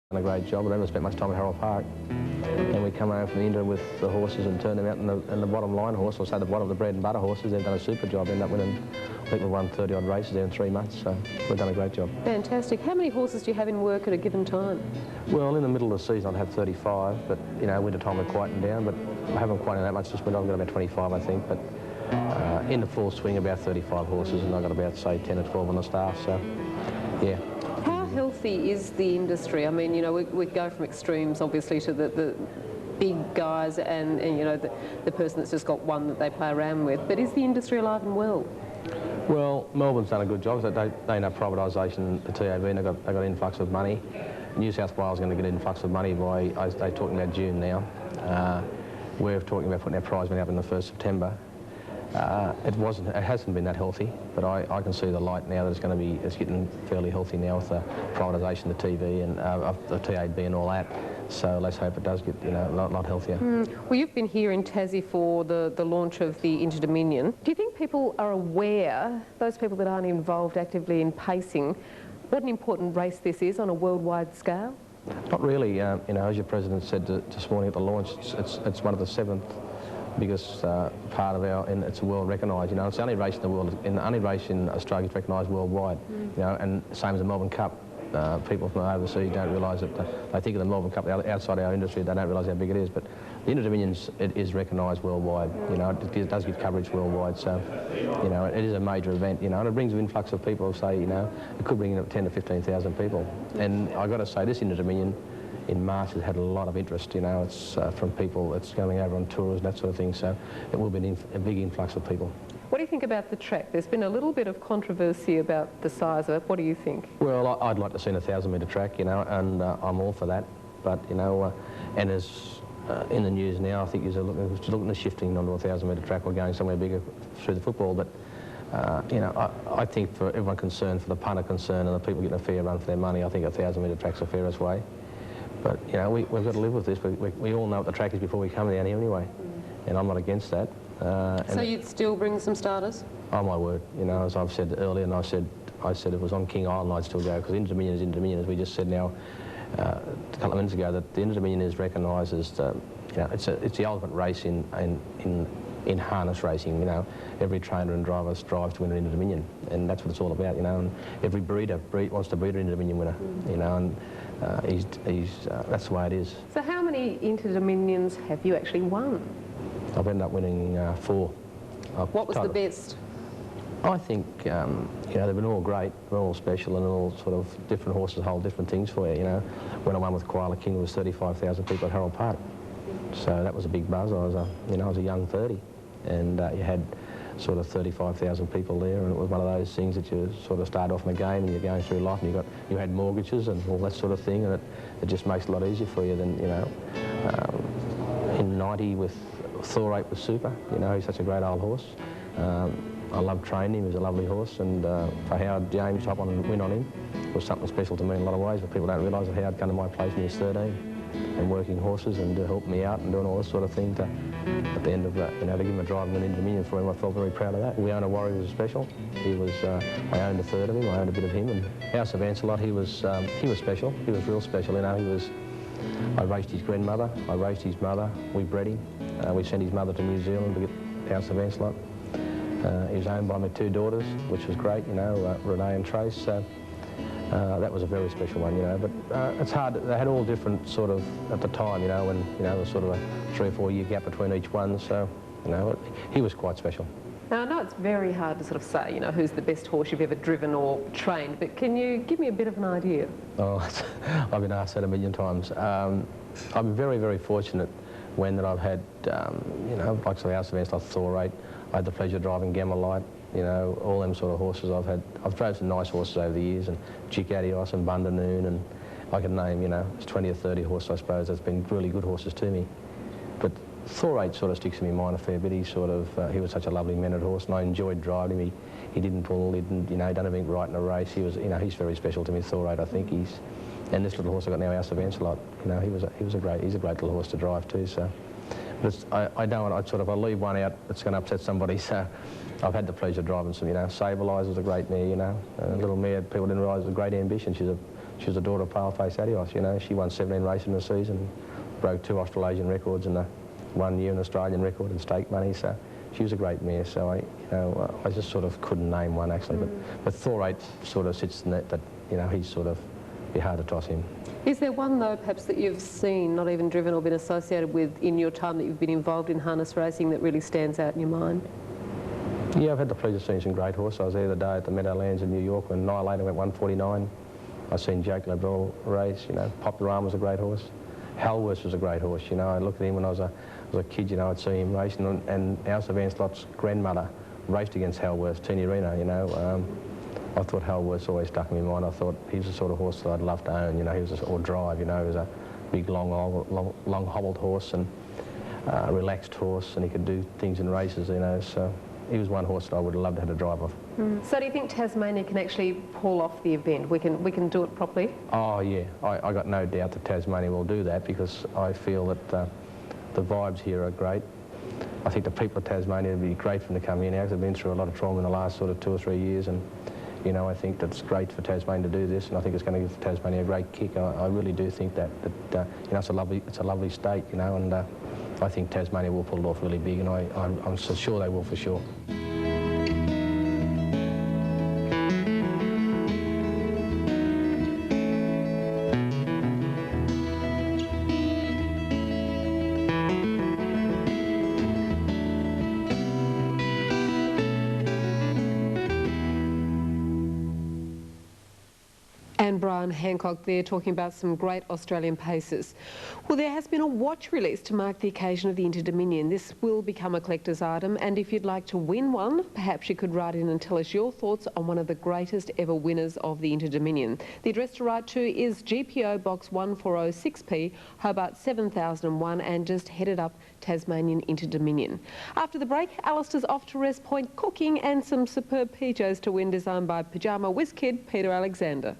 Done a great job. I never spent much time at Harold Park. And we come home from India with the horses and turn them out, and the bottom line horse, or say the bottom of the bread and butter horses, they've done a super job. End up winning, I think we've won 30-odd races there in 3 months, so we've done a great job. Fantastic. How many horses do you have in work at a given time? Well, in the middle of the season I'd have 35, but, you know, winter time we're quieting down, but I haven't quieted that much this winter. I've got about 25, I think, but in the full swing about 35 horses, and I've got about, say, 10 or 12 on the staff, so, yeah. How healthy is the industry? I mean, you know, we go from extremes, obviously, to the big guys and you know, the person that's just got one that they play around with. But is the industry alive and well? Well, Melbourne's done a good job. They know privatisation, the TAB, and they've got influx of money. New South Wales is going to get an influx of money by, they're talking about June now. We're talking about putting our prize money up in the 1st September. It hasn't been that healthy, but I can see the light now that it's getting fairly healthy now with the privatisation of the TV and of the TAB and all that. So let's hope it does get, you know, a lot healthier. Well, you've been here in Tassie for the launch of the Inter-Dominion. Do you think people are aware, those people that aren't involved actively in pacing, what an important race this is on a worldwide scale? Not really. You know, as your president said this morning at the launch, it's one of the 7th biggest part of and it's world recognised. You know, it's the only race in the world, the only race in Australia that's recognised worldwide. You know, and same as the Melbourne Cup. People from overseas don't realise that they think of the Melbourne Cup outside our industry. They don't realise how big it is. But the Inter-Dominion is recognised worldwide. You know, it does get coverage worldwide. So, you know, it is a major event. You know, and it brings an influx of people. Say, you know, it could bring in 10 to 15,000 people. And I've got to say, this Inter-Dominion in March has had a lot of interest. You know, it's from people. It's going over on tours and that sort of thing. So it will be a big influx of people. What do you think about the track? There's been a little bit of controversy about the size of it. What do you think? Well, I'd like to see a 1,000-metre track, you know, and I'm all for that. But, you know, and as in the news now, I think he's looking at shifting onto a 1,000-metre track or going somewhere bigger through the football. But, you know, I think for everyone concerned, for the punter concerned and the people getting a fair run for their money, I think a 1,000-metre track's the fairest way. But, you know, we've got to live with this. We all know what the track is before we come down here anyway, and I'm not against that. So you'd still bring some starters? Oh, my word. You know, as I've said earlier, and I said if it was on King Island, I'd still go, because Inter-Dominion is Inter-Dominion, as we just said now a couple of minutes ago, that the Inter-Dominion is recognised as, you know, it's the ultimate race in harness racing. You know, every trainer and driver strives to win an Inter-Dominion, and that's what it's all about. You know, and every breeder wants to breed an Inter-Dominion winner. You know, and that's the way it is. So how many Inter-Dominions have you actually won? I've ended up winning 4. What was the best? I think, you know, they've been all great, they're all special, and all sort of different horses hold different things for you, you know. When I won with Koala King, there was 35,000 people at Harold Park. So that was a big buzz. I was a young 30, and you had sort of 35,000 people there, and it was one of those things that you sort of start off in the game and you're going through life, and you had mortgages and all that sort of thing, and it just makes it a lot easier for you than, you know, in 90 with Thorate was super. You know, he's such a great old horse. I loved training him. He was a lovely horse, and for Howard James to hop on and win on him was something special to me in a lot of ways, but people don't realise that Howard came to my place when he was 13 and working horses and helping me out and doing all this sort of thing to, at the end of that, you know, to give him a drive and win Inter-Dominion for him. I felt very proud of that. We owned a Warrior who was special. He was, I owned a third of him, I owned a bit of him, and House of Ancelot, he was special. He was real special, you know. I raced his grandmother, I raced his mother, we bred him. We sent his mother to New Zealand to get House of Ancelot. He was owned by my 2 daughters, which was great, you know, Renee and Trace. So that was a very special one, you know. But it's hard. They had all different sort of at the time, you know, when you know there was sort of a 3 or 4 year gap between each one. So you know, he was quite special. Now I know it's very hard to sort of say, you know, who's the best horse you've ever driven or trained, but can you give me a bit of an idea? Oh, I've been asked that a million times. I'm very, very fortunate that I've had, you know, like the House of Ancelot, Thorate. I had the pleasure of driving Gamelite, you know, all them sort of horses I've had. I've drove some nice horses over the years, and Chicadios and Bundanoon, and I could name, you know, it's 20 or 30 horses, I suppose, that's been really good horses to me. But Thorate sort of sticks in my mind a fair bit. He was such a lovely mannered horse, and I enjoyed driving him. He didn't pull, he didn't, you know, done anything right in a race. He was, you know, he's very special to me, Thorate. I think and this little horse I got now, House of Ancelot, you know, he's a great little horse to drive too. So, but I don't want, I leave one out that's going to upset somebody. So, I've had the pleasure of driving some, you know, Sableyes was a great mare, you know, a little mare people didn't realise was a great ambition. She's a She was the daughter of Paleface Adios, you know. She won 17 races in a season, broke 2 Australasian records and 1 year an Australian record in stake money. So she was a great mare. So I just sort of couldn't name one actually. But Thor 8 sort of sits in that you know, he's sort of be hard to toss him. Is there one though perhaps that you've seen, not even driven or been associated with in your time that you've been involved in harness racing that really stands out in your mind? Yeah, I've had the pleasure of seeing some great horses. I was there the day at the Meadowlands in New York when Nihilator went 149. I've seen Jake Labrelle race, you know. Popular was a great horse. Halworth was a great horse, you know. I looked at him when I was a kid, you know. I'd see him racing, and Alice Vanslot's grandmother raced against Halworth, Teeny Reno, you know. I thought Halworth's always stuck in my mind. I thought he was the sort of horse that I'd love to own, you know. He was or drive, you know. He was a big, long hobbled horse and a relaxed horse, and he could do things in races, you know. So he was one horse that I would have loved to have a drive of. So do you think Tasmania can actually pull off the event? We can do it properly? Oh yeah, I got no doubt that Tasmania will do that, because I feel that the vibes here are great. I think the people of Tasmania would be great for them to come here now, because they've been through a lot of trauma in the last sort of 2 or 3 years, and you know, I think that's great for Tasmania to do this, and I think it's going to give Tasmania a great kick. I really do think that you know, it's a lovely state, you know, and I think Tasmania will pull it off really big, and I'm so sure they will for sure. And Brian Hancock there talking about some great Australian paces. Well, there has been a watch release to mark the occasion of the Inter-Dominion. This will become a collector's item, and if you'd like to win one, perhaps you could write in and tell us your thoughts on one of the greatest ever winners of the Inter-Dominion. The address to write to is GPO Box 1406P, Hobart 7001, and just headed up Tasmanian Inter-Dominion. After the break, Alistair's off to Rest Point cooking and some superb PJs to win designed by Pyjama Whiz Kid Peter Alexander.